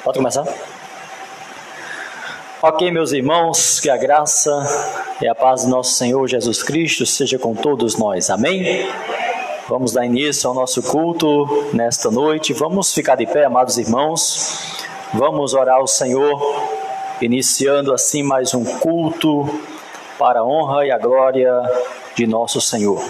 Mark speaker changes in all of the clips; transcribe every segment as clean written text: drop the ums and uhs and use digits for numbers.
Speaker 1: Pode começar? Ok, meus irmãos, que a graça e a paz do nosso Senhor Jesus Cristo seja com todos nós. Amém? Vamos dar início ao nosso culto nesta noite. Vamos ficar de pé, amados irmãos. Vamos orar ao Senhor, iniciando assim mais um culto para a honra e a glória de nosso Senhor.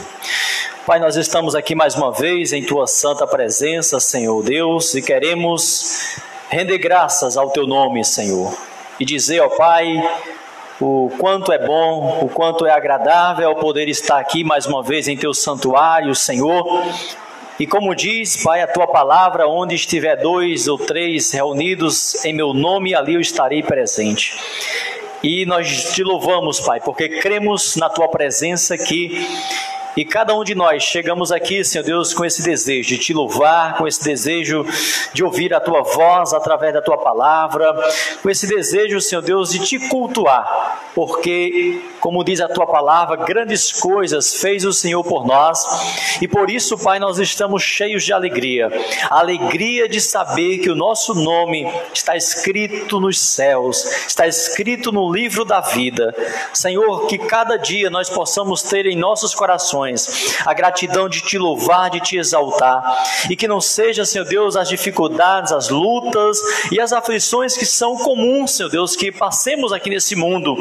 Speaker 1: Pai, nós estamos aqui mais uma vez em Tua santa presença, Senhor Deus, e queremos render graças ao Teu nome, Senhor, e dizer, ó Pai, o quanto é bom, o quanto é agradável poder estar aqui mais uma vez em Teu santuário, Senhor. E como diz, Pai, a Tua palavra, onde estiver 2 ou 3 reunidos em meu nome, ali eu estarei presente. E nós Te louvamos, Pai, porque cremos na Tua presença aqui. E cada um de nós chegamos aqui, Senhor Deus, com esse desejo de Te louvar, com esse desejo de ouvir a Tua voz através da Tua palavra, com esse desejo, Senhor Deus, de Te cultuar, porque, como diz a Tua palavra, grandes coisas fez o Senhor por nós, e por isso, Pai, nós estamos cheios de alegria, a alegria de saber que o nosso nome está escrito nos céus, está escrito no livro da vida. Senhor, que cada dia nós possamos ter em nossos corações a gratidão de Te louvar, de Te exaltar, e que não seja, Senhor Deus, as dificuldades, as lutas e as aflições que são comuns, Senhor Deus, que passemos aqui nesse mundo,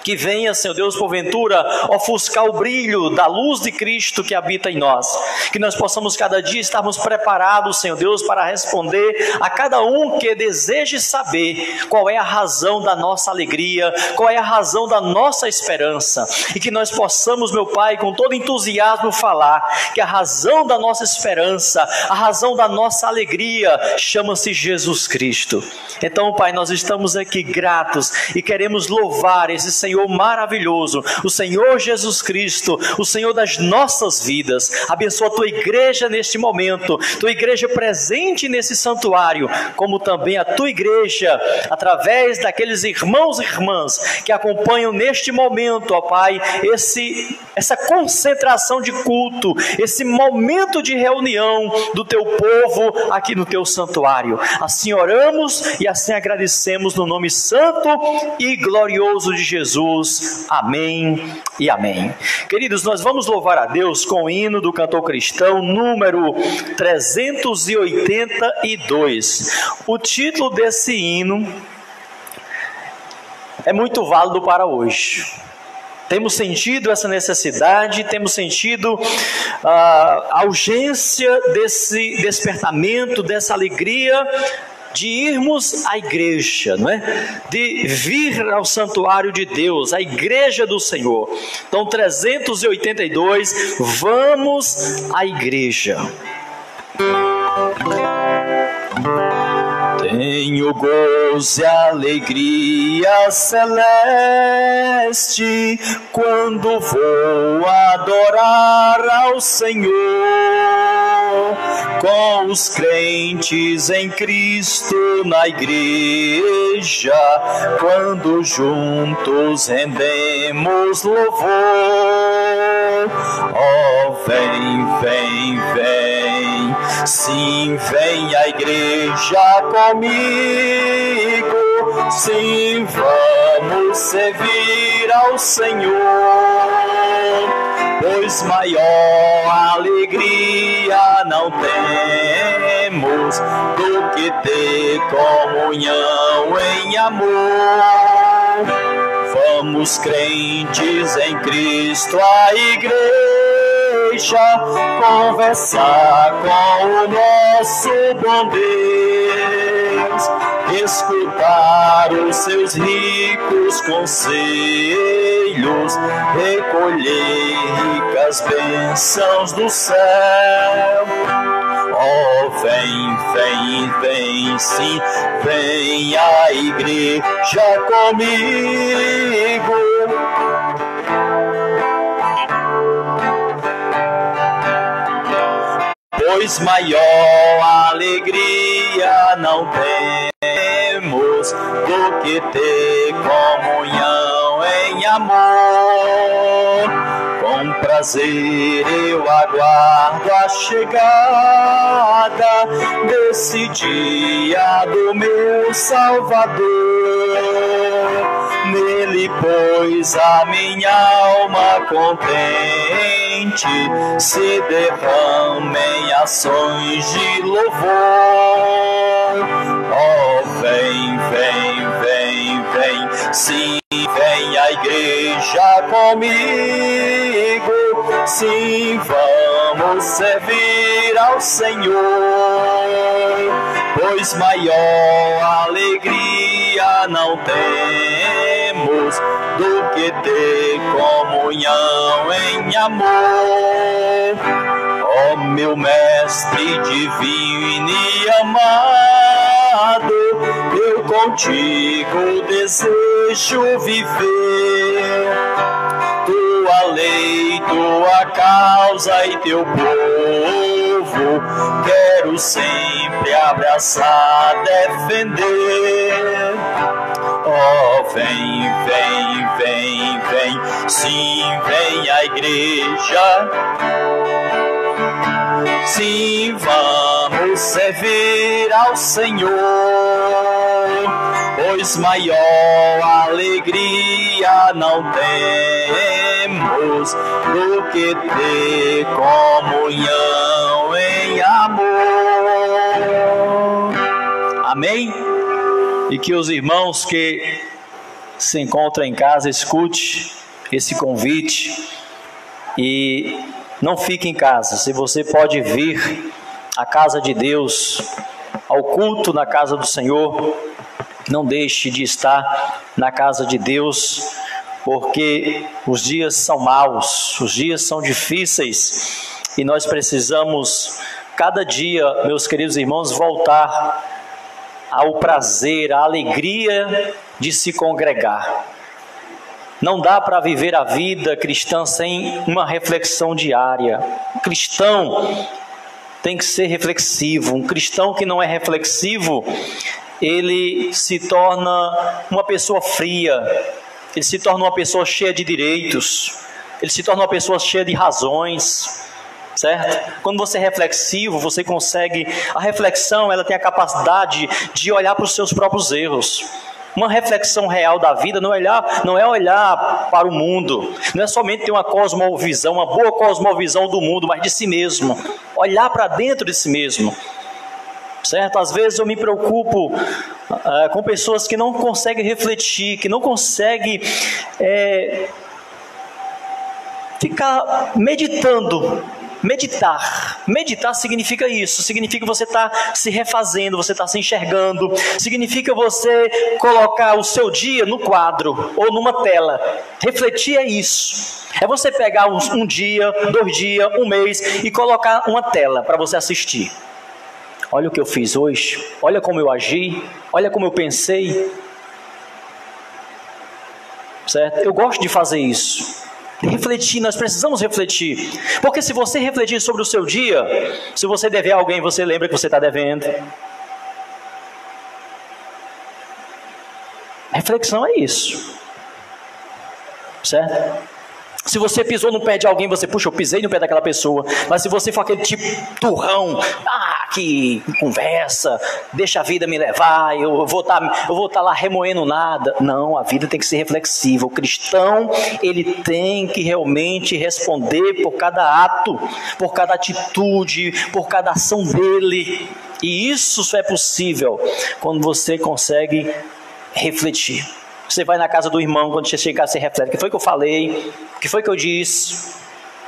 Speaker 1: que venha, Senhor Deus, porventura, ofuscar o brilho da luz de Cristo que habita em nós. Que nós possamos cada dia estarmos preparados, Senhor Deus, para responder a cada um que deseje saber qual é a razão da nossa alegria, qual é a razão da nossa esperança. E que nós possamos, meu Pai, com todo entusiasmo falar que a razão da nossa esperança, a razão da nossa alegria, chama-se Jesus Cristo. Então, Pai, nós estamos aqui gratos e queremos louvar esse Senhor maravilhoso, o Senhor Jesus Cristo, o Senhor das nossas vidas. Abençoa a Tua igreja neste momento, Tua igreja presente nesse santuário, como também a Tua igreja, através daqueles irmãos e irmãs que acompanham neste momento, ó Pai, essa concentração de culto, esse momento de reunião do Teu povo aqui no Teu santuário. Assim oramos e assim agradecemos no nome santo e glorioso de Jesus. Amém e amém. Queridos, nós vamos louvar a Deus com o hino do cantor cristão número 382. O título desse hino é muito válido para hoje. Temos sentido essa necessidade, temos sentido a urgência desse despertamento, dessa alegria de irmos à igreja, não é? De vir ao santuário de Deus, à igreja do Senhor. Então, 382, vamos à igreja. Tenho gozo e alegria celeste quando vou adorar ao Senhor com os crentes em Cristo na igreja, quando juntos rendemos louvor. Oh, vem, vem, vem, sim, vem à igreja comigo, sim, vamos servir ao Senhor, pois maior alegria não temos do que ter comunhão em amor. Vamos, crentes em Cristo, à igreja, conversar com o nosso bom Deus, escutar os seus ricos conselhos, recolher ricas bênçãos do céu. Oh, vem, vem, vem, sim, vem à igreja comigo. Pois maior alegria não temos do que ter comunhão em amor. Com prazer eu aguardo a chegada desse dia do meu Salvador. Nele, pois, a minha alma contente se derrama em ações de louvor. Oh, vem, vem, vem, vem, sim, vem à igreja comigo, sim, vamos servir ao Senhor, pois maior alegria não temos do que ter comunhão em amor. Ó meu mestre divino e amado, eu contigo desejo viver, tua lei, tua causa e teu povo quero sempre abraçar, defender. Oh, vem, vem, vem, vem, sim, vem à igreja, sim, vamos servir ao Senhor, pois maior alegria não temos do que ter comunhão em amor. Amém? E que os irmãos que se encontram em casa escute esse convite e não fique em casa. Se você pode vir à casa de Deus, ao culto na casa do Senhor, não deixe de estar na casa de Deus, porque os dias são maus, os dias são difíceis e nós precisamos cada dia, meus queridos irmãos, voltar ao prazer, à alegria de se congregar. Não dá para viver a vida cristã sem uma reflexão diária. Um cristão tem que ser reflexivo. Um cristão que não é reflexivo, ele se torna uma pessoa fria, ele se torna uma pessoa cheia de direitos, ele se torna uma pessoa cheia de razões. Certo? Quando você é reflexivo, você consegue... A reflexão, ela tem a capacidade de olhar para os seus próprios erros. Uma reflexão real da vida não é olhar para o mundo. Não é somente ter uma cosmovisão, uma boa cosmovisão do mundo, mas de si mesmo. Olhar para dentro de si mesmo. Certo? Às vezes eu me preocupo com pessoas que não conseguem refletir, que não conseguem ficar meditando. Meditar significa isso, significa você estar se refazendo, você estar se enxergando, significa você colocar o seu dia no quadro ou numa tela. Refletir é isso, é você pegar um dia, 2 dias, 1 mês e colocar uma tela para você assistir. Olha o que eu fiz hoje, olha como eu agi, olha como eu pensei. Certo? Eu gosto de fazer isso. Refletir, nós precisamos refletir, porque se você refletir sobre o seu dia, se você dever a alguém, você lembra que você está devendo. Reflexão é isso, certo? Se você pisou no pé de alguém, você, puxa, eu pisei no pé daquela pessoa. Mas se você for aquele tipo turrão, que conversa, deixa a vida me levar, eu vou estar lá remoendo nada. Não, a vida tem que ser reflexiva. O cristão, ele tem que realmente responder por cada ato, por cada atitude, por cada ação dele. E isso só é possível quando você consegue refletir. Você vai na casa do irmão, quando você chegar, você reflete. O que foi que eu falei? O que foi que eu disse?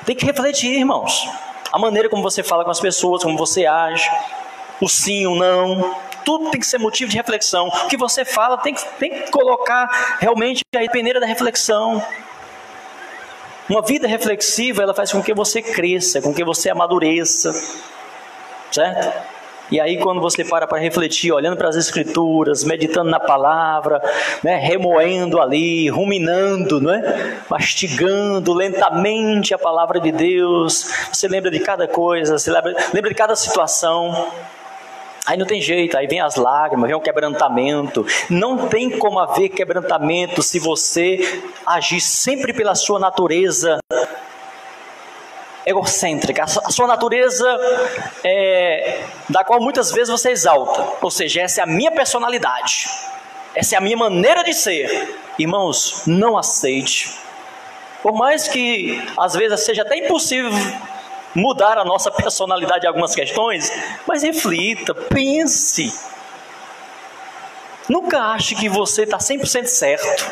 Speaker 1: Tem que refletir, irmãos. A maneira como você fala com as pessoas, como você age, o sim, o não, tudo tem que ser motivo de reflexão. O que você fala tem que colocar realmente a peneira da reflexão. Uma vida reflexiva, ela faz com que você cresça, com que você amadureça. Certo? E aí quando você para refletir, olhando para as Escrituras, meditando na palavra, né, remoendo ali, ruminando, né, mastigando lentamente a palavra de Deus, você lembra de cada coisa, você lembra de cada situação. Aí não tem jeito, aí vem as lágrimas, vem o quebrantamento. Não tem como haver quebrantamento se você agir sempre pela sua natureza egocêntrica, a sua natureza da qual muitas vezes você exalta. Ou seja, essa é a minha personalidade, essa é a minha maneira de ser. Irmãos, não aceite. Por mais que às vezes seja até impossível mudar a nossa personalidade em algumas questões, mas reflita, pense. Nunca ache que você está 100% certo.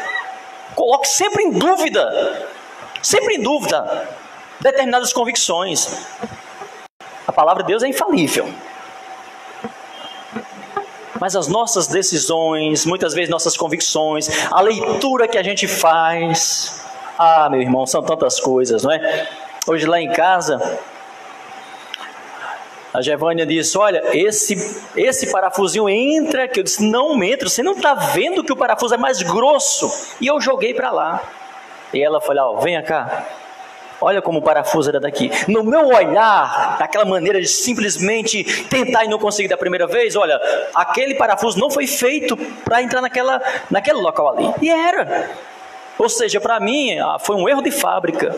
Speaker 1: Coloque sempre em dúvida determinadas convicções. A palavra de Deus é infalível. Mas as nossas decisões, muitas vezes nossas convicções, a leitura que a gente faz, meu irmão, são tantas coisas, não é? Hoje lá em casa, a Giovânia disse, olha, esse parafusinho entra aqui. Eu disse, não entra, você não está vendo que o parafuso é mais grosso. E eu joguei para lá. E ela falou, venha cá, olha como o parafuso era daqui. No meu olhar, daquela maneira de simplesmente tentar e não conseguir da primeira vez, olha, aquele parafuso não foi feito para entrar naquele local ali. E era. Ou seja, para mim, foi um erro de fábrica.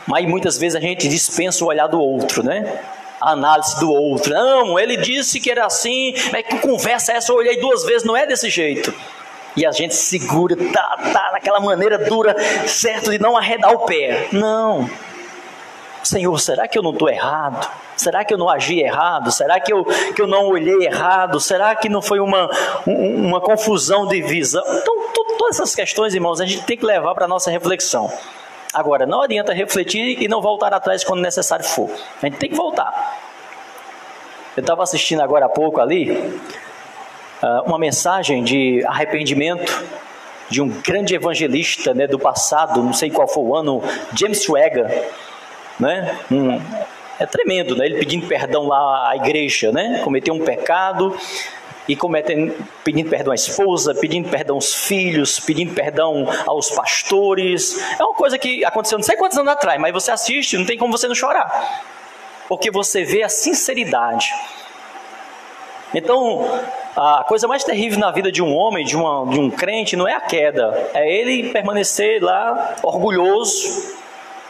Speaker 1: Mas muitas vezes a gente dispensa o olhar do outro, né? A análise do outro. Não, ele disse que era assim, mas que conversa essa, eu olhei 2 vezes, não é desse jeito. E a gente segura, tá naquela maneira dura, certo, de não arredar o pé. Não. Senhor, será que eu não estou errado? Será que eu não agi errado? Será que eu não olhei errado? Será que não foi uma confusão de visão? Então, todas essas questões, irmãos, a gente tem que levar para a nossa reflexão. Agora, não adianta refletir e não voltar atrás quando necessário for. A gente tem que voltar. Eu estava assistindo agora há pouco ali uma mensagem de arrependimento de um grande evangelista, né, do passado, não sei qual foi o ano, James Swagger, né? É tremendo, né? Ele pedindo perdão lá à igreja, né? Cometeu um pecado e pedindo perdão à esposa, pedindo perdão aos filhos, pedindo perdão aos pastores. É uma coisa que aconteceu não sei quantos anos atrás, mas você assiste, não tem como você não chorar, porque você vê a sinceridade. Então, a coisa mais terrível na vida de um homem, de um crente, não é a queda, é ele permanecer lá orgulhoso,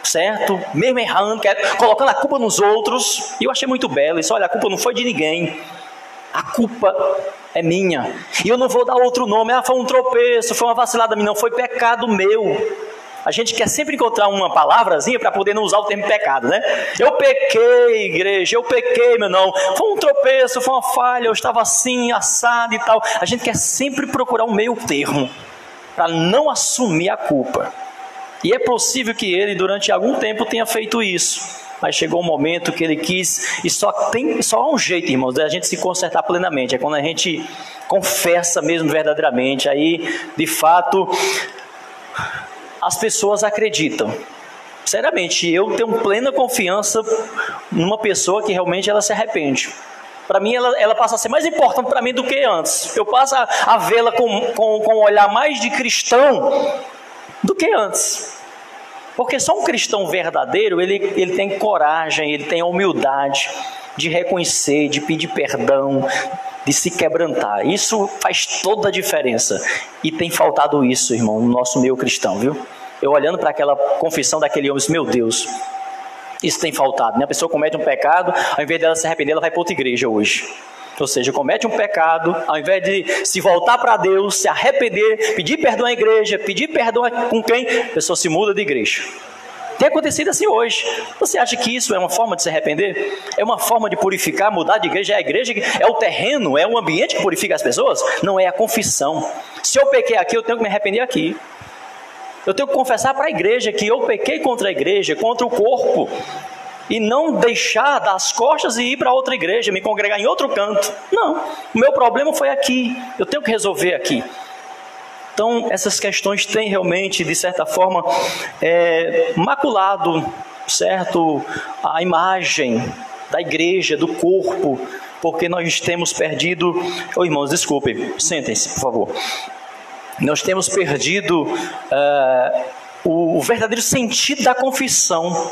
Speaker 1: certo? Mesmo errando, colocando a culpa nos outros. E eu achei muito belo isso. Olha, a culpa não foi de ninguém, a culpa é minha, e eu não vou dar outro nome. Foi um tropeço, foi uma vacilada minha, não, foi pecado meu. A gente quer sempre encontrar uma palavrazinha para poder não usar o termo pecado, né? Eu pequei, igreja, eu pequei, meu não. Foi um tropeço, foi uma falha, eu estava assim, assado e tal. A gente quer sempre procurar um meio termo para não assumir a culpa. E é possível que ele, durante algum tempo, tenha feito isso. Mas chegou um momento que ele quis, e só há um jeito, irmãos, da gente se consertar plenamente. É quando a gente confessa mesmo verdadeiramente. Aí, de fato, as pessoas acreditam. Sinceramente, eu tenho plena confiança numa pessoa que realmente ela se arrepende. Para mim, ela passa a ser mais importante para mim do que antes. Eu passo a vê-la com um olhar mais de cristão do que antes. Porque só um cristão verdadeiro, ele tem coragem, ele tem a humildade de reconhecer, de pedir perdão, de se quebrantar. Isso faz toda a diferença. E tem faltado isso, irmão, no nosso meio cristão, viu? Eu olhando para aquela confissão daquele homem, meu Deus, isso tem faltado, né? A pessoa comete um pecado, ao invés dela se arrepender, ela vai para outra igreja hoje. Ou seja, comete um pecado, ao invés de se voltar para Deus, se arrepender, pedir perdão à igreja, pedir perdão com quem? A pessoa se muda de igreja. Tem acontecido assim hoje. Você acha que isso é uma forma de se arrepender? É uma forma de purificar, mudar de igreja? É a igreja, é o terreno, é o ambiente que purifica as pessoas? Não, é a confissão. Se eu pequei aqui, eu tenho que me arrepender aqui. Eu tenho que confessar para a igreja que eu pequei contra a igreja, contra o corpo. E não deixar das costas e ir para outra igreja, me congregar em outro canto. Não, o meu problema foi aqui, eu tenho que resolver aqui. Então, essas questões têm realmente, de certa forma, maculado, certo, a imagem da igreja, do corpo, porque nós temos perdido... irmãos, desculpem, sentem-se, por favor. Nós temos perdido o verdadeiro sentido da confissão,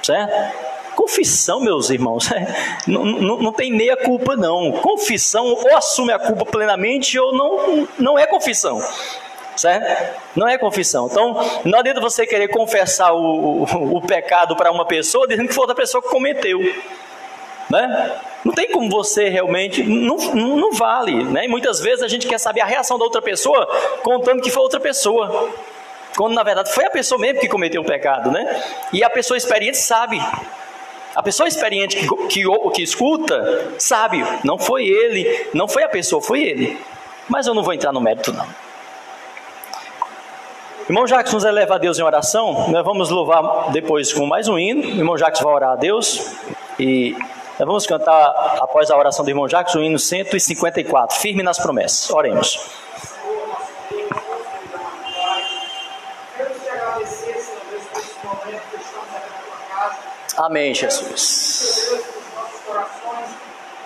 Speaker 1: certo? Confissão, meus irmãos, não tem meia culpa não. Confissão, ou assume a culpa plenamente ou não é confissão. certo? Não é confissão. Então, não adianta você querer confessar o pecado para uma pessoa dizendo que foi outra pessoa que cometeu, né? Não tem como você realmente, não vale, né? E muitas vezes a gente quer saber a reação da outra pessoa contando que foi outra pessoa, quando na verdade foi a pessoa mesmo que cometeu o pecado, né? E a pessoa experiente sabe. A pessoa experiente que escuta sabe, não foi ele, não foi a pessoa, foi ele. Mas eu não vou entrar no mérito não. Irmão Jacques nos eleva a Deus em oração. Nós vamos louvar depois com mais um hino. O irmão Jacques vai orar a Deus. E nós vamos cantar, após a oração do irmão Jacques, o hino 154, Firme nas Promessas. Oremos. Amém, Jesus.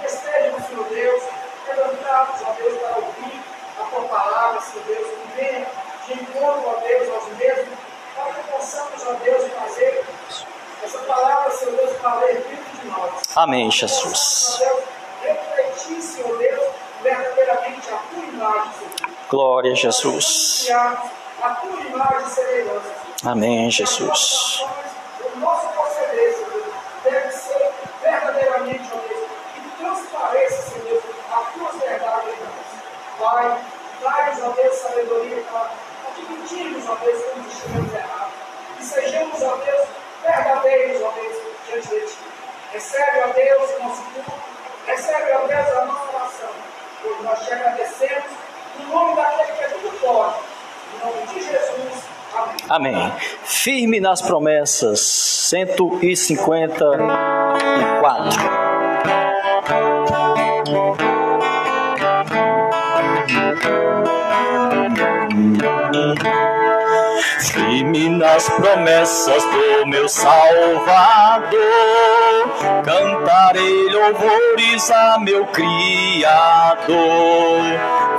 Speaker 2: Recebe-nos, Senhor Deus, levantar-nos, ó Deus, para ouvir a tua palavra, Senhor Deus, que venha de encontro, ó Deus, aos mesmos, para que possamos, ó Deus, fazer essa palavra, Senhor Deus, valer dentro de nós.
Speaker 1: Amém, Jesus.
Speaker 2: Refletir, Senhor Deus, verdadeiramente a tua imagem, Senhor.
Speaker 1: Glória a Jesus.
Speaker 2: A tua imagem e semelhança.
Speaker 1: Amém, Jesus.
Speaker 2: O nosso proceder, Senhor, deve ser verdadeiramente, ó Deus, que transpareça, Senhor, as tuas verdades em nós. Pai, dai-nos, ó Deus, sabedoria para admitirmos, ó Deus, quando estivemos errados. E sejamos, ó Deus, verdadeiros, ó Deus, diante de ti. Recebe, ó Deus, o nosso culto. Recebe, ó Deus, a nossa oração. Pois nós te agradecemos no nome daquele que é tudo pode. Em nome de Jesus. Amém.
Speaker 1: Amém. Firme nas promessas. 154. Firme nas promessas do meu Salvador, cantarei louvores a meu Criador.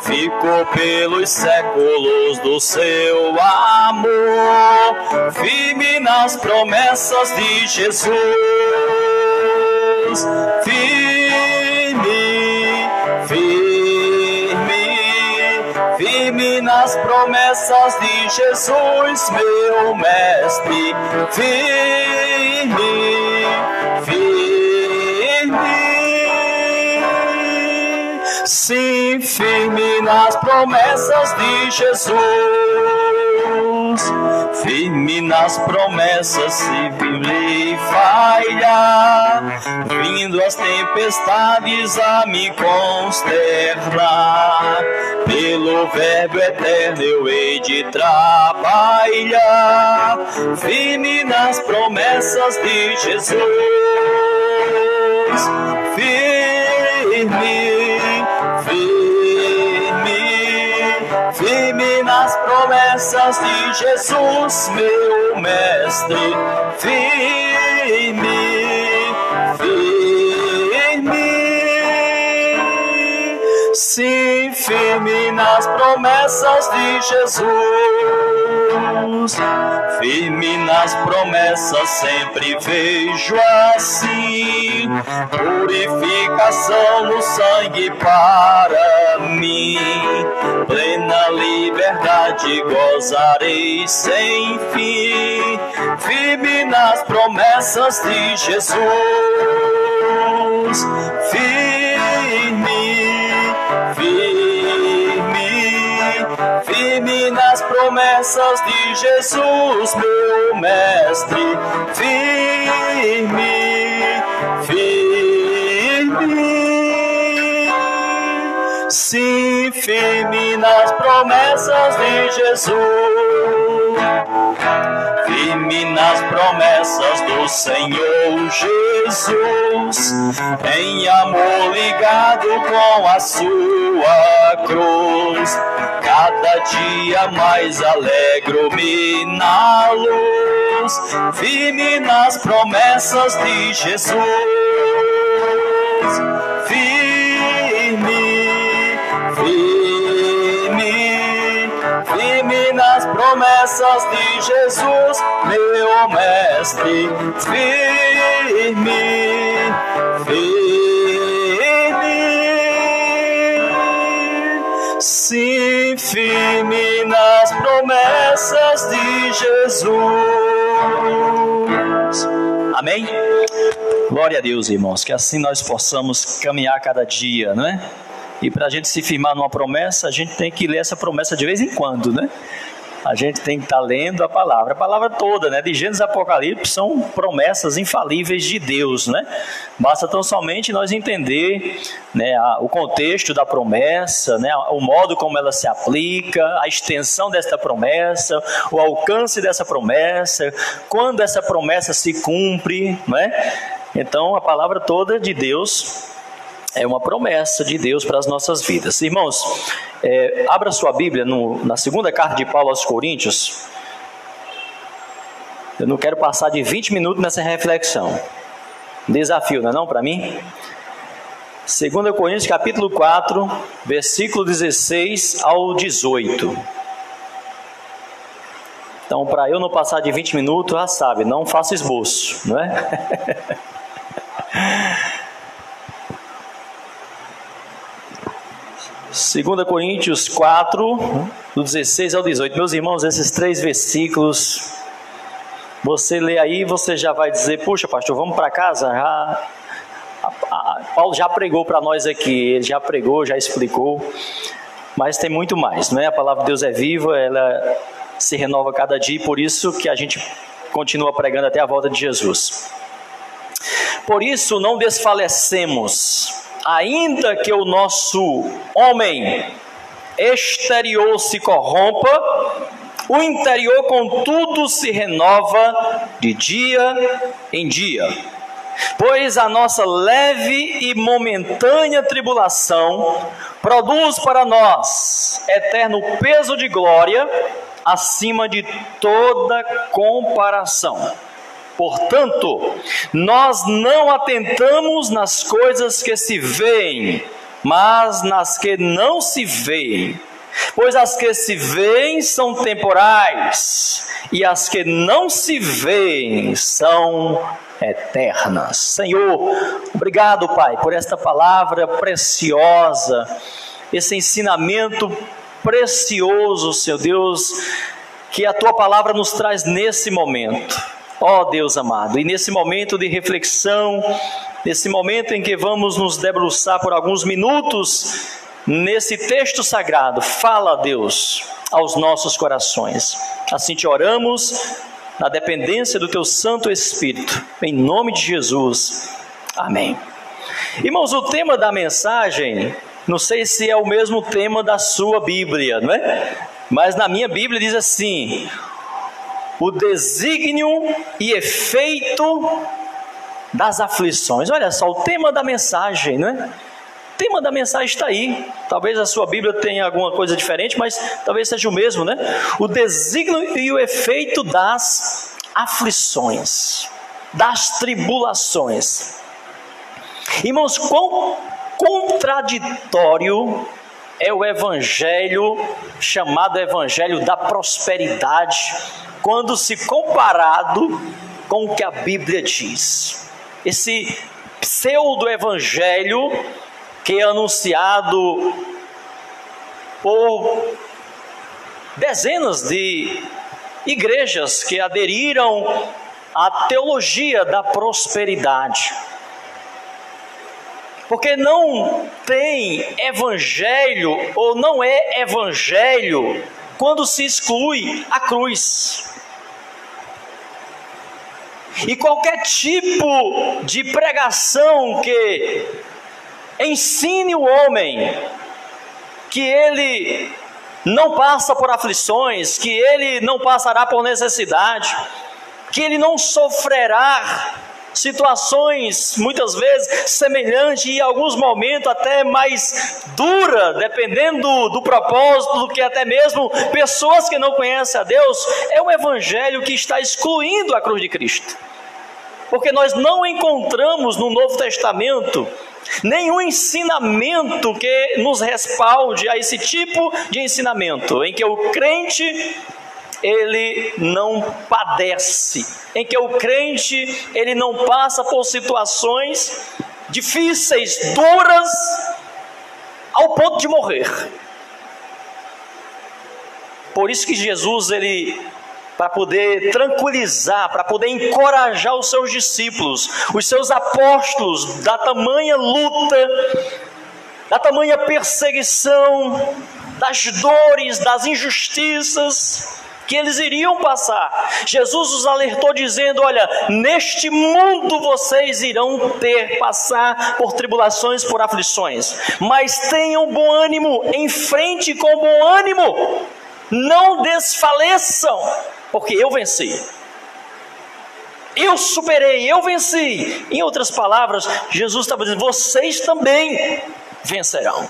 Speaker 1: Ficou pelos séculos do seu amor, firme nas promessas de Jesus. Firme nas promessas de Jesus, meu mestre. Sim, firme nas promessas de Jesus. Firme nas promessas, se lhe falhar, vindo as tempestades a me consternar, pelo verbo eterno eu hei de trabalhar. Firme nas promessas de Jesus. Firme nas promessas de Jesus, meu mestre. Sim, firme nas promessas de Jesus. Firme nas promessas, sempre vejo assim purificação no sangue para mim. Plena liberdade gozarei sem fim. Firme nas promessas de Jesus. Firme nas promessas de Jesus, meu mestre. Sim, firme nas promessas de Jesus. Firme nas promessas do Senhor Jesus, em amor ligado com a sua cruz. Cada dia mais alegro-me na luz. Firme nas promessas de Jesus. Firme nas promessas de Jesus, meu mestre. Sim, firme nas promessas de Jesus. Amém? Glória a Deus, irmãos, que assim nós possamos caminhar cada dia, não é? E para a gente se firmar numa promessa, a gente tem que ler essa promessa de vez em quando, né? A gente tem que estar lendo a palavra toda, né? De Gênesis a Apocalipse são promessas infalíveis de Deus, né? Basta tão somente nós entender, né, o contexto da promessa, né, o modo como ela se aplica, a extensão desta promessa, o alcance dessa promessa, quando essa promessa se cumpre, né? Então a palavra toda de Deus é uma promessa de Deus para as nossas vidas. Irmãos, abra sua Bíblia na segunda carta de Paulo aos Coríntios. Eu não quero passar de 20 minutos nessa reflexão. Desafio, não é não para mim? 2 Coríntios capítulo 4, versículo 16 ao 18. Então, para eu não passar de 20 minutos, já sabe, não faça esboço, não é? Segunda Coríntios 4, do 16 ao 18. Meus irmãos, esses 3 versículos, você lê aí, você já vai dizer, puxa pastor, vamos para casa? Paulo já pregou para nós aqui, ele já pregou, já explicou, mas tem muito mais, não é? A palavra de Deus é viva, ela se renova cada dia, e por isso que a gente continua pregando até a volta de Jesus. Por isso não desfalecemos, ainda que o nosso homem exterior se corrompa, o interior contudo se renova de dia em dia. Pois a nossa leve e momentânea tribulação produz para nós eterno peso de glória acima de toda comparação. Portanto, nós não atentamos nas coisas que se veem, mas nas que não se veem. Pois as que se veem são temporais, e as que não se veem são eternas. Senhor, obrigado, Pai, por esta palavra preciosa, esse ensinamento precioso, Senhor Deus, que a Tua palavra nos traz nesse momento. Ó Deus amado, e nesse momento de reflexão, nesse momento em que vamos nos debruçar por alguns minutos nesse texto sagrado, fala, Deus, aos nossos corações. Assim te oramos, na dependência do Teu Santo Espírito, em nome de Jesus. Amém. Irmãos, o tema da mensagem, não sei se é o mesmo tema da sua Bíblia, não é? Mas na minha Bíblia diz assim: o desígnio e efeito das aflições. Olha só, o tema da mensagem, não é? O tema da mensagem está aí. Talvez a sua Bíblia tenha alguma coisa diferente, mas talvez seja o mesmo, né? O desígnio e o efeito das aflições, das tribulações. Irmãos, quão contraditório é o evangelho chamado evangelho da prosperidade, quando se comparado com o que a Bíblia diz. Esse pseudo-evangelho que é anunciado por dezenas de igrejas que aderiram à teologia da prosperidade. Porque não tem evangelho, ou não é evangelho, quando se exclui a cruz. E qualquer tipo de pregação que ensine o homem que ele não passa por aflições, que ele não passará por necessidade, que ele não sofrerá situações muitas vezes semelhantes e em alguns momentos até mais dura, dependendo do propósito, do que até mesmo pessoas que não conhecem a Deus, é um evangelho que está excluindo a cruz de Cristo. Porque nós não encontramos no Novo Testamento nenhum ensinamento que nos respalde a esse tipo de ensinamento, em que o crente ele não padece, em que o crente ele não passa por situações difíceis, duras, ao ponto de morrer. Por isso que Jesus, para poder tranquilizar, para poder encorajar os seus discípulos, os seus apóstolos, da tamanha luta, da tamanha perseguição, das dores, das injustiças que eles iriam passar, Jesus os alertou dizendo: olha, neste mundo vocês irão passar por tribulações, por aflições, mas tenham bom ânimo, enfrente com bom ânimo, não desfaleçam, porque eu venci, eu superei, eu venci. Em outras palavras, Jesus estava dizendo: vocês também vencerão.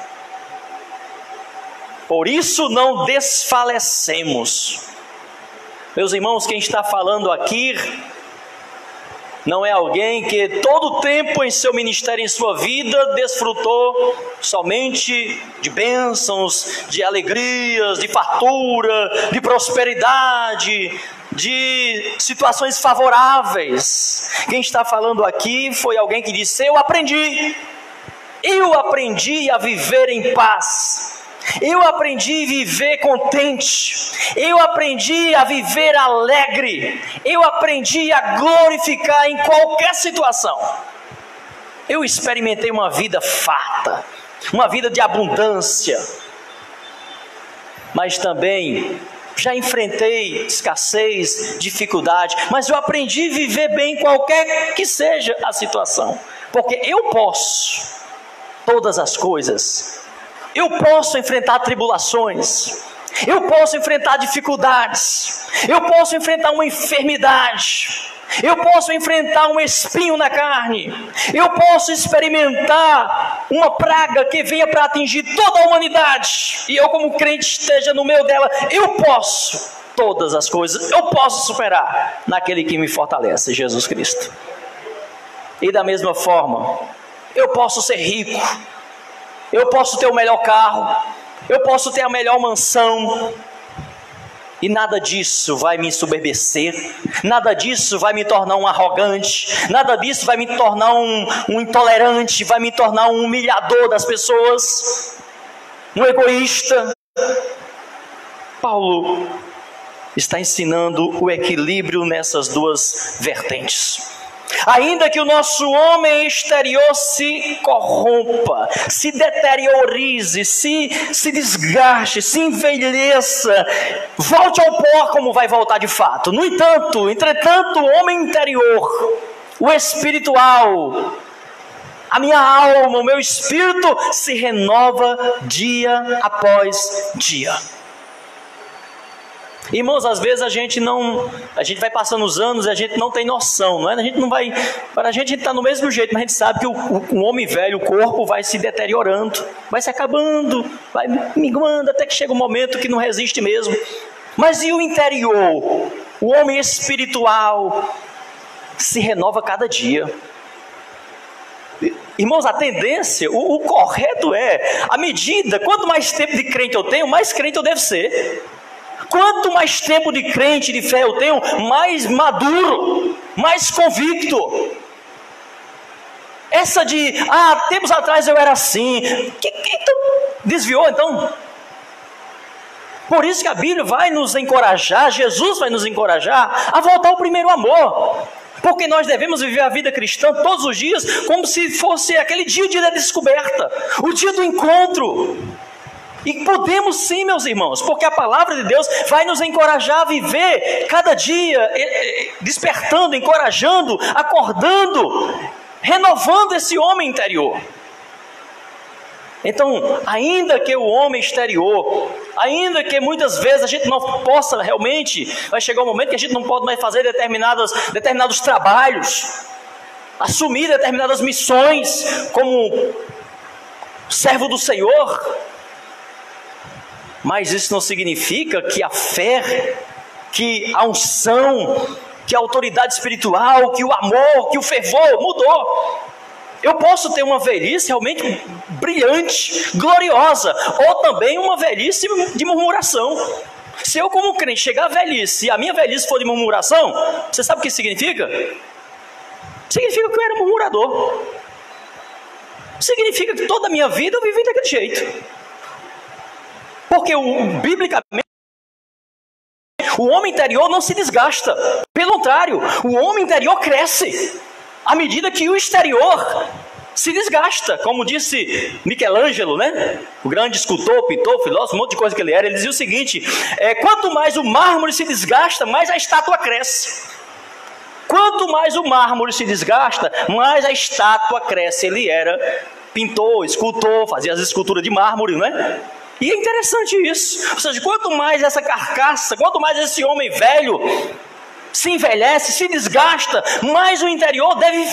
Speaker 1: Por isso não desfalecemos. Meus irmãos, quem está falando aqui não é alguém que todo o tempo em seu ministério, em sua vida, desfrutou somente de bênçãos, de alegrias, de fartura, de prosperidade, de situações favoráveis. Quem está falando aqui foi alguém que disse: eu aprendi a viver em paz, eu aprendi a viver contente, eu aprendi a viver alegre, eu aprendi a glorificar em qualquer situação. Eu experimentei uma vida farta, uma vida de abundância, mas também já enfrentei escassez, dificuldade, mas eu aprendi a viver bem qualquer que seja a situação, porque eu posso todas as coisas. Eu posso enfrentar tribulações, eu posso enfrentar dificuldades, eu posso enfrentar uma enfermidade, eu posso enfrentar um espinho na carne, eu posso experimentar uma praga que venha para atingir toda a humanidade, e eu, como crente, esteja no meio dela. Eu posso todas as coisas, eu posso superar naquele que me fortalece, Jesus Cristo. E da mesma forma, eu posso ser rico, eu posso ter o melhor carro, eu posso ter a melhor mansão, e nada disso vai me ensoberbecer, nada disso vai me tornar um arrogante, nada disso vai me tornar um intolerante, vai me tornar um humilhador das pessoas, um egoísta. Paulo está ensinando o equilíbrio nessas duas vertentes. Ainda que o nosso homem exterior se corrompa, se deteriorize, se desgaste, se envelheça, volte ao pó como vai voltar de fato. No entanto, entretanto, o homem interior, o espiritual, a minha alma, o meu espírito se renova dia após dia. Irmãos, às vezes a gente vai passando os anos e a gente não tem noção, não é? Para a gente está no mesmo jeito, mas a gente sabe que o homem velho, o corpo vai se deteriorando, vai se acabando, vai minguando, até que chega um momento que não resiste mesmo. Mas e o interior? O homem espiritual se renova cada dia. Irmãos, a tendência, o correto é, à medida, quanto mais tempo de crente eu tenho, mais crente eu devo ser. Quanto mais tempo de crente, de fé eu tenho, mais maduro, mais convicto. Essa de, tempos atrás eu era assim, então, desviou então? Por isso que a Bíblia vai nos encorajar, Jesus vai nos encorajar a voltar ao primeiro amor. Porque nós devemos viver a vida cristã todos os dias como se fosse aquele dia, o dia da descoberta, o dia do encontro. E podemos sim, meus irmãos, porque a palavra de Deus vai nos encorajar a viver cada dia, despertando, encorajando, acordando, renovando esse homem interior. Então, ainda que o homem exterior, ainda que muitas vezes a gente não possa realmente, vai chegar um momento que a gente não pode mais fazer determinados trabalhos, assumir determinadas missões como servo do Senhor. Mas isso não significa que a fé, que a unção, que a autoridade espiritual, que o amor, que o fervor mudou. Eu posso ter uma velhice realmente brilhante, gloriosa, ou também uma velhice de murmuração. Se eu, como crente, chegar à velhice e a minha velhice for de murmuração, você sabe o que significa? Significa que eu era murmurador. Significa que toda a minha vida eu vivi daquele jeito. Porque biblicamente O homem interior não se desgasta. Pelo contrário, o homem interior cresce à medida que o exterior se desgasta. Como disse Michelangelo, né? O grande escultor, pintor, filósofo, um monte de coisa que ele era. Ele dizia o seguinte: quanto mais o mármore se desgasta, mais a estátua cresce. Quanto mais o mármore se desgasta, mais a estátua cresce. Ele era pintor, escultor, fazia as esculturas de mármore, né? E é interessante isso. Ou seja, quanto mais essa carcaça, quanto mais esse homem velho se envelhece, se desgasta, mais o interior deve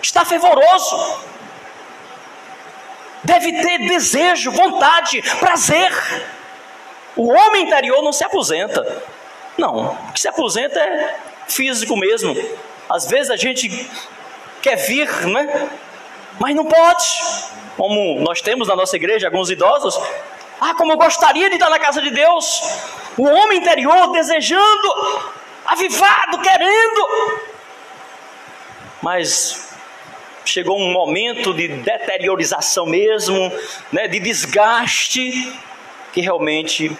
Speaker 1: estar fervoroso. Deve ter desejo, vontade, prazer. O homem interior não se aposenta. Não, o que se aposenta é físico mesmo. Às vezes a gente quer vir, né? Mas não pode. Como nós temos na nossa igreja alguns idosos. Como eu gostaria de estar na casa de Deus. O homem interior desejando, avivado, querendo. Mas chegou um momento de deteriorização mesmo, né, de desgaste, que realmente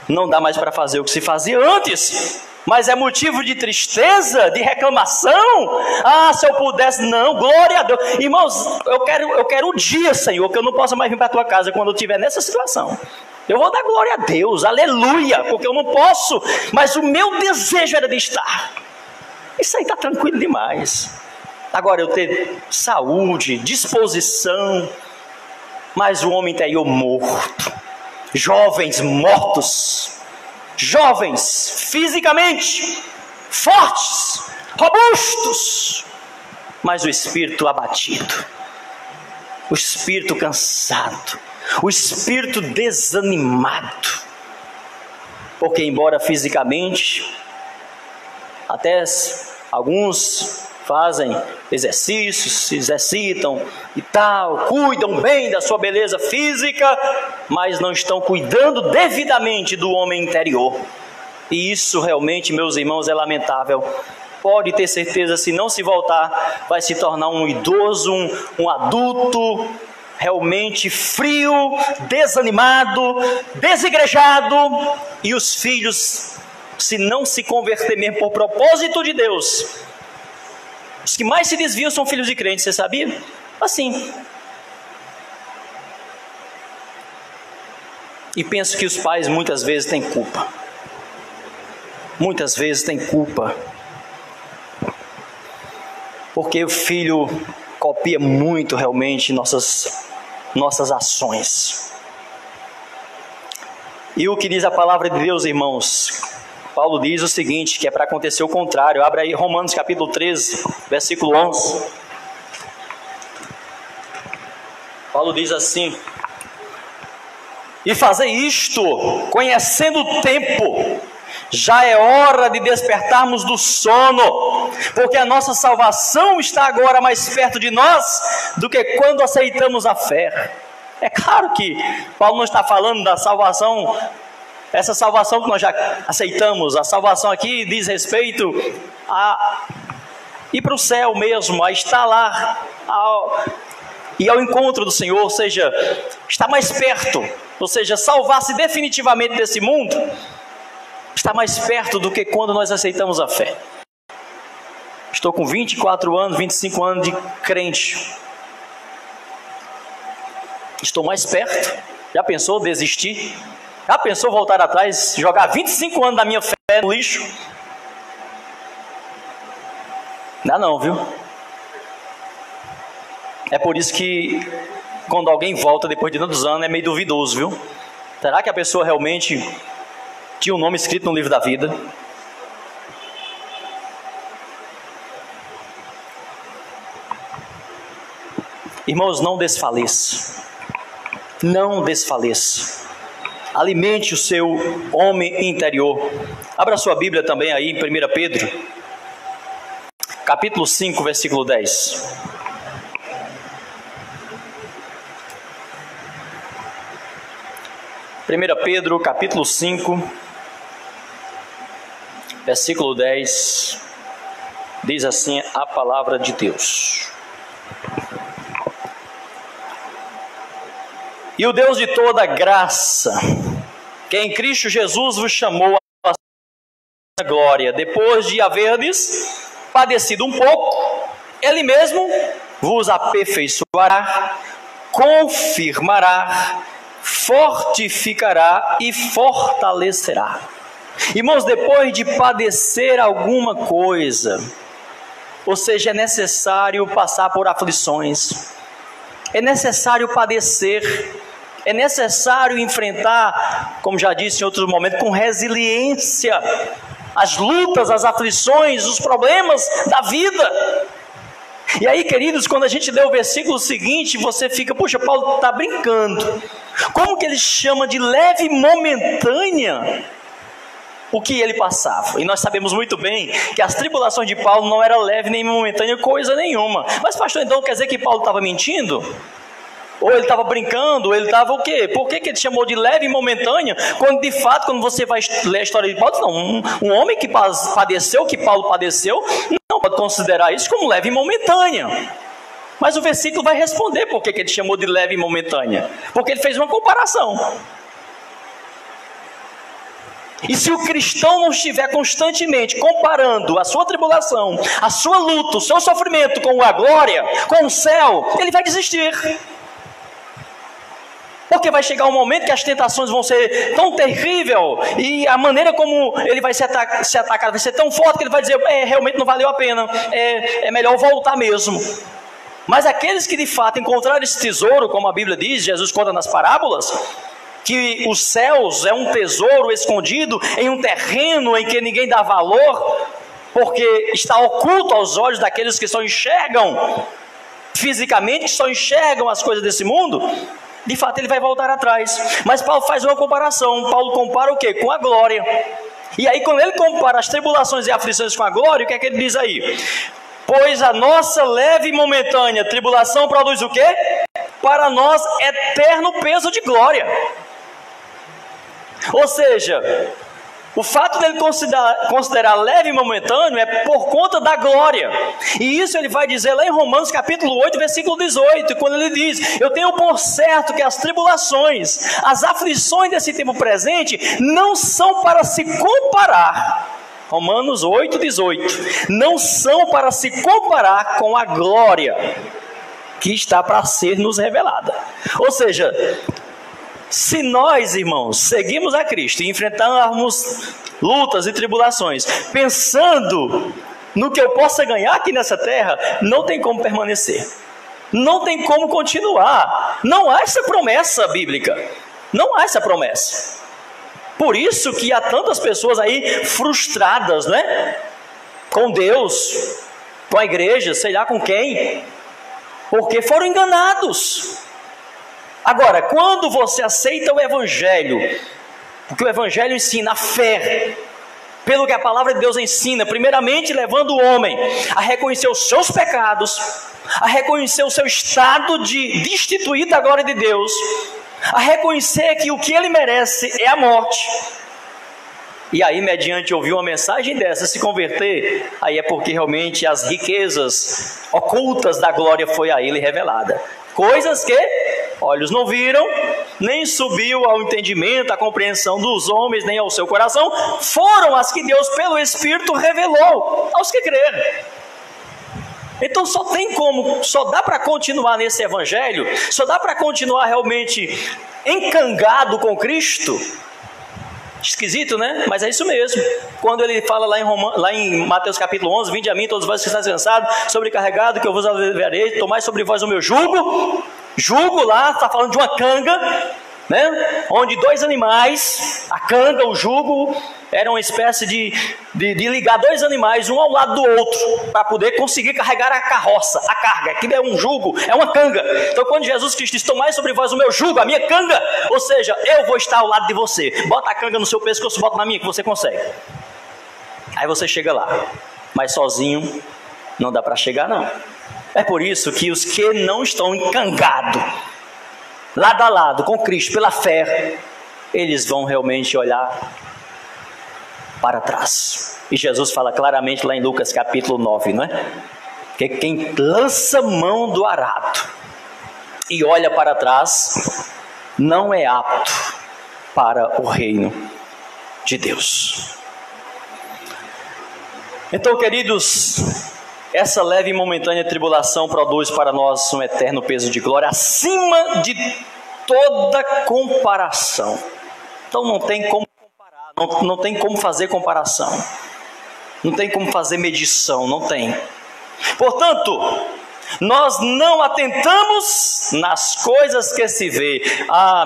Speaker 1: não dá mais para fazer o que se fazia antes. Mas é motivo de tristeza, de reclamação. Se eu pudesse, não, glória a Deus. Irmãos, eu quero o dia, Senhor, que eu não possa mais vir para a tua casa quando eu estiver nessa situação. Eu vou dar glória a Deus, aleluia, porque eu não posso, mas o meu desejo era de estar. Isso aí está tranquilo demais. Agora eu ter saúde, disposição, mas o homem interior morto, jovens mortos, jovens fisicamente, fortes, robustos, mas o espírito abatido, o espírito cansado, o espírito desanimado, porque embora fisicamente, até alguns fazem exercícios, se exercitam e tal, cuidam bem da sua beleza física, mas não estão cuidando devidamente do homem interior. E isso realmente, meus irmãos, é lamentável. Pode ter certeza, se não se voltar, vai se tornar um idoso, um adulto realmente frio, desanimado, desigrejado, e os filhos, se não se converter mesmo por propósito de Deus, os que mais se desviam são filhos de crentes, você sabia? Assim. E penso que os pais muitas vezes têm culpa. Muitas vezes têm culpa. Porque o filho copia muito realmente nossas ações. E o que diz a palavra de Deus, irmãos? Paulo diz o seguinte, que é para acontecer o contrário. Abre aí Romanos capítulo 13, versículo 11. Paulo diz assim: e fazer isto, conhecendo o tempo, já é hora de despertarmos do sono, porque a nossa salvação está agora mais perto de nós do que quando aceitamos a fé. É claro que Paulo não está falando da salvação, essa salvação que nós já aceitamos. A salvação aqui diz respeito a ir para o céu mesmo, a estar lá, e ao encontro do Senhor, ou seja, está mais perto, ou seja, salvar-se definitivamente desse mundo, está mais perto do que quando nós aceitamos a fé. Estou com 24 anos, 25 anos de crente. Estou mais perto. Já pensou desistir? Já pensou voltar atrás, jogar 25 anos da minha fé no lixo? Não, viu? É por isso que quando alguém volta depois de tantos anos é meio duvidoso, viu? Será que a pessoa realmente tinha um nome escrito no livro da vida? Irmãos, não desfaleça. Não desfaleça. Alimente o seu homem interior. Abra sua Bíblia também aí em 1 Pedro, capítulo 5, versículo 10. Primeira Pedro, capítulo 5, versículo 10, diz assim a palavra de Deus: e o Deus de toda graça, que em Cristo Jesus vos chamou glória, depois de haverdes padecido um pouco, ele mesmo vos aperfeiçoará, confirmará, fortificará e fortalecerá. Irmãos, depois de padecer alguma coisa, ou seja, é necessário passar por aflições, é necessário padecer, é necessário enfrentar, como já disse em outros momentos, com resiliência, as lutas, as aflições, os problemas da vida. E aí, queridos, quando a gente lê o versículo seguinte, você fica, puxa, Paulo está brincando. Como que ele chama de leve e momentânea o que ele passava? E nós sabemos muito bem que as tribulações de Paulo não eram leve nem momentânea coisa nenhuma. Mas pastor, então quer dizer que Paulo estava mentindo? Ou ele estava brincando, ou ele estava o quê? Por que ele chamou de leve e momentânea? Quando de fato, quando você vai ler a história de Paulo, não, um homem que padeceu o que Paulo padeceu, não pode considerar isso como leve e momentânea. Mas o versículo vai responder por que ele chamou de leve e momentânea. Porque ele fez uma comparação. E se o cristão não estiver constantemente comparando a sua tribulação, a sua luta, o seu sofrimento com a glória, com o céu, ele vai desistir. Porque vai chegar um momento que as tentações vão ser tão terríveis e a maneira como ele vai ser atacado vai ser tão forte que ele vai dizer, realmente não valeu a pena, é melhor voltar mesmo. Mas aqueles que de fato encontraram esse tesouro, como a Bíblia diz, Jesus conta nas parábolas, que os céus é um tesouro escondido em um terreno em que ninguém dá valor, porque está oculto aos olhos daqueles que só enxergam fisicamente, que só enxergam as coisas desse mundo. De fato ele vai voltar atrás. Mas Paulo faz uma comparação. Paulo compara o quê? Com a glória. E aí quando ele compara as tribulações e aflições com a glória, o que é que ele diz aí? Pois a nossa leve e momentânea tribulação produz o quê? Para nós eterno peso de glória. Ou seja, o fato dele considerar leve e momentâneo é por conta da glória. E isso ele vai dizer lá em Romanos capítulo 8, versículo 18, quando ele diz, eu tenho por certo que as tribulações, as aflições desse tempo presente, não são para se comparar. Romanos 8, 18. Não são para se comparar com a glória que está para ser nos revelada. Ou seja, se nós, irmãos, seguimos a Cristo e enfrentarmos lutas e tribulações, pensando no que eu possa ganhar aqui nessa terra, não tem como permanecer. Não tem como continuar. Não há essa promessa bíblica. Não há essa promessa. Por isso que há tantas pessoas aí frustradas, né? Com Deus, com a igreja, sei lá com quem, porque foram enganados. Agora, quando você aceita o Evangelho, porque o Evangelho ensina a fé, pelo que a palavra de Deus ensina, primeiramente levando o homem a reconhecer os seus pecados, a reconhecer o seu estado de destituído da glória de Deus, a reconhecer que o que ele merece é a morte. E aí, mediante ouvir uma mensagem dessa, se converter, aí é porque realmente as riquezas ocultas da glória foi a ele revelada. Coisas que olhos não viram, nem subiu ao entendimento, à compreensão dos homens, nem ao seu coração, foram as que Deus pelo Espírito revelou aos que creram. Então só dá para continuar nesse Evangelho, só dá para continuar realmente encangado com Cristo. Esquisito, né? Mas é isso mesmo. Quando ele fala lá em Mateus capítulo 11, vinde a mim todos vós que estáis cansados, sobrecarregados, que eu vos aliviarei, tomai sobre vós o meu jugo. Jugo lá, está falando de uma canga, né? Onde dois animais, a canga, o jugo, era uma espécie de ligar dois animais um ao lado do outro, para poder conseguir carregar a carroça, a carga. Aquilo é um jugo, é uma canga. Então quando Jesus Cristo diz, tomai sobre vós o meu jugo, a minha canga, ou seja, eu vou estar ao lado de você. Bota a canga no seu pescoço, bota na minha, que você consegue. Aí você chega lá, mas sozinho não dá para chegar não. É por isso que os que não estão encangados, lado a lado com Cristo, pela fé, eles vão realmente olhar para trás. E Jesus fala claramente lá em Lucas capítulo 9, não é? Que quem lança mão do arado e olha para trás, não é apto para o reino de Deus. Então, queridos, essa leve e momentânea tribulação produz para nós um eterno peso de glória acima de toda comparação. Então não tem como comparar, não tem como fazer comparação, não tem como fazer medição, não tem. Portanto, nós não atentamos nas coisas que se vê.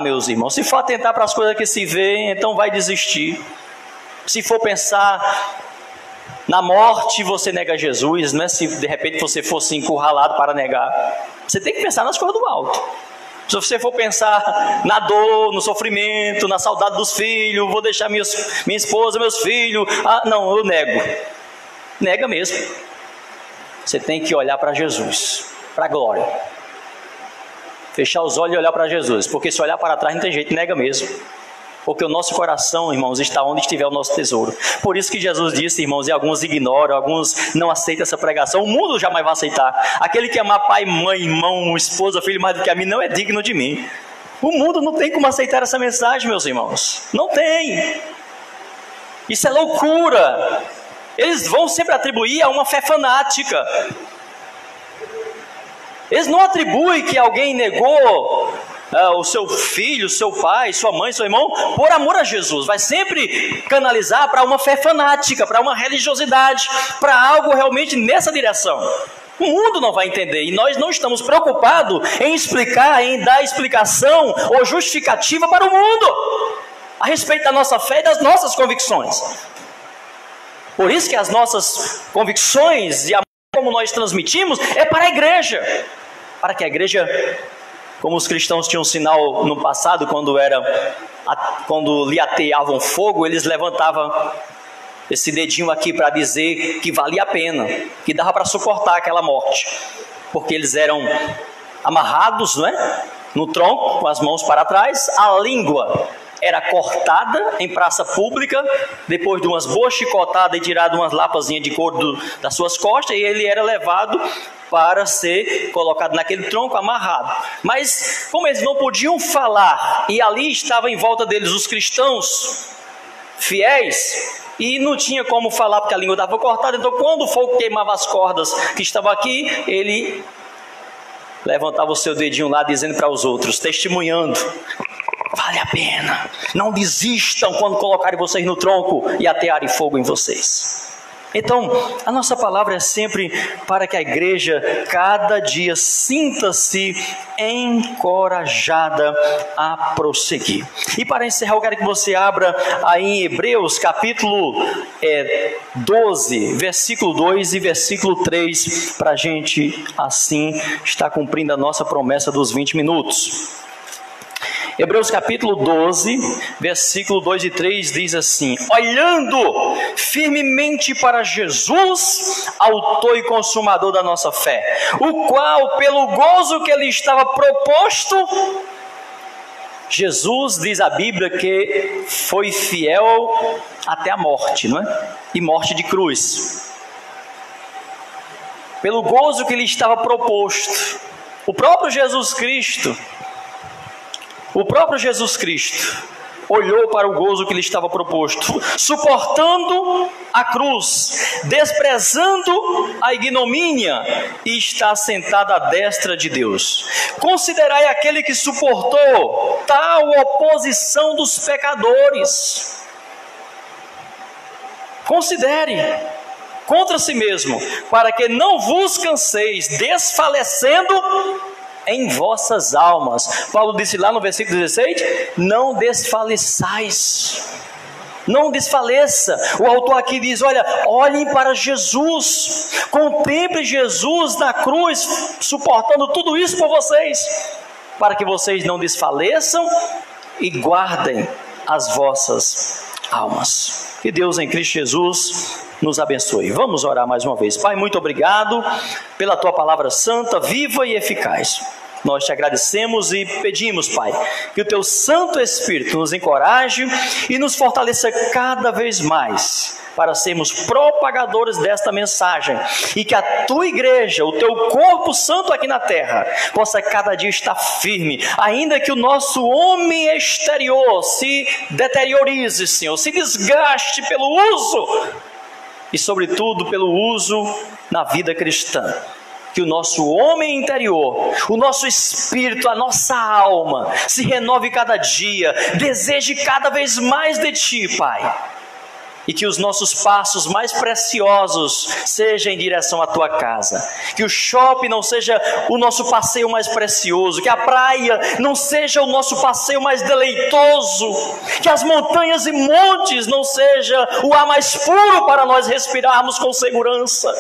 Speaker 1: Meus irmãos, se for atentar para as coisas que se vê, então vai desistir. Se for pensar na morte, você nega Jesus, não é? Se de repente você fosse encurralado para negar, você tem que pensar nas coisas do alto. Se você for pensar na dor, no sofrimento, na saudade dos filhos, vou deixar minha esposa, meus filhos, não, eu nego. Nega mesmo. Você tem que olhar para Jesus, para a glória. Fechar os olhos e olhar para Jesus, porque se olhar para trás não tem jeito, nega mesmo. Porque o nosso coração, irmãos, está onde estiver o nosso tesouro. Por isso que Jesus disse, irmãos, e alguns ignoram, alguns não aceitam essa pregação. O mundo jamais vai aceitar. Aquele que amar pai, mãe, irmão, esposa, filho mais do que a mim, não é digno de mim. O mundo não tem como aceitar essa mensagem, meus irmãos. Não tem. Isso é loucura. Eles vão sempre atribuir a uma fé fanática. Eles não atribuem que alguém negou o seu filho, seu pai, sua mãe, seu irmão, por amor a Jesus. Vai sempre canalizar para uma fé fanática, para uma religiosidade, para algo realmente nessa direção. O mundo não vai entender, e nós não estamos preocupados em explicar, em dar explicação ou justificativa para o mundo a respeito da nossa fé e das nossas convicções. Por isso que as nossas convicções e a como nós transmitimos é para a igreja, para que a igreja, como os cristãos tinham um sinal no passado, quando lhe ateavam fogo, eles levantavam esse dedinho aqui para dizer que valia a pena, que dava para suportar aquela morte, porque eles eram amarrados, não é? No tronco, com as mãos para trás, a língua era cortada em praça pública, depois de umas boas chicotadas e tirado umas lapazinhas de couro das suas costas, e ele era levado para ser colocado naquele tronco amarrado. Mas como eles não podiam falar, e ali estava em volta deles os cristãos fiéis, e não tinha como falar porque a língua estava cortada, então quando o fogo queimava as cordas que estavam aqui, ele levantava o seu dedinho lá dizendo para os outros, testemunhando: vale a pena, não desistam quando colocarem vocês no tronco e atearem fogo em vocês. Então, a nossa palavra é sempre para que a igreja cada dia sinta-se encorajada a prosseguir. E para encerrar, eu quero que você abra aí em Hebreus capítulo 12, versículo 2 e versículo 3, para a gente assim estar cumprindo a nossa promessa dos 20 minutos. Hebreus capítulo 12, versículo 2 e 3 diz assim: olhando firmemente para Jesus, autor e consumador da nossa fé, o qual, pelo gozo que lhe estava proposto, Jesus, diz a Bíblia, que foi fiel até a morte, não é? E morte de cruz. Pelo gozo que lhe estava proposto, o próprio Jesus Cristo olhou para o gozo que lhe estava proposto, suportando a cruz, desprezando a ignomínia, e está sentado à destra de Deus. Considerai aquele que suportou tal oposição dos pecadores. Considere contra si mesmo, para que não vos canseis, desfalecendo em vossas almas. Paulo disse lá no versículo 16: não desfaleçais, não desfaleça. O autor aqui diz: olhem para Jesus, contemplem Jesus na cruz, suportando tudo isso por vocês, para que vocês não desfaleçam e guardem as vossas almas. Que Deus em Cristo Jesus nos abençoe. Vamos orar mais uma vez. Pai, muito obrigado pela Tua palavra santa, viva e eficaz. Nós te agradecemos e pedimos, Pai, que o Teu Santo Espírito nos encoraje e nos fortaleça cada vez mais para sermos propagadores desta mensagem, e que a Tua igreja, o Teu corpo santo aqui na terra, possa cada dia estar firme, ainda que o nosso homem exterior se deteriorize, Senhor, se desgaste pelo uso e, sobretudo, pelo uso na vida cristã. Que o nosso homem interior, o nosso espírito, a nossa alma se renove cada dia, deseje cada vez mais de Ti, Pai. E que os nossos passos mais preciosos sejam em direção à Tua casa. Que o shopping não seja o nosso passeio mais precioso. Que a praia não seja o nosso passeio mais deleitoso. Que as montanhas e montes não seja o ar mais puro para nós respirarmos com segurança.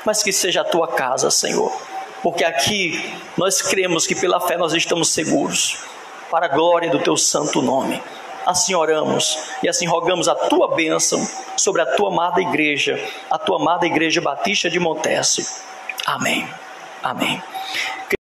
Speaker 1: Mas que seja a Tua casa, Senhor. Porque aqui nós cremos que pela fé nós estamos seguros. Para a glória do Teu santo nome. Assim oramos e assim rogamos a Tua bênção sobre a Tua amada igreja, a Tua amada igreja Batista de Montese. Amém. Amém.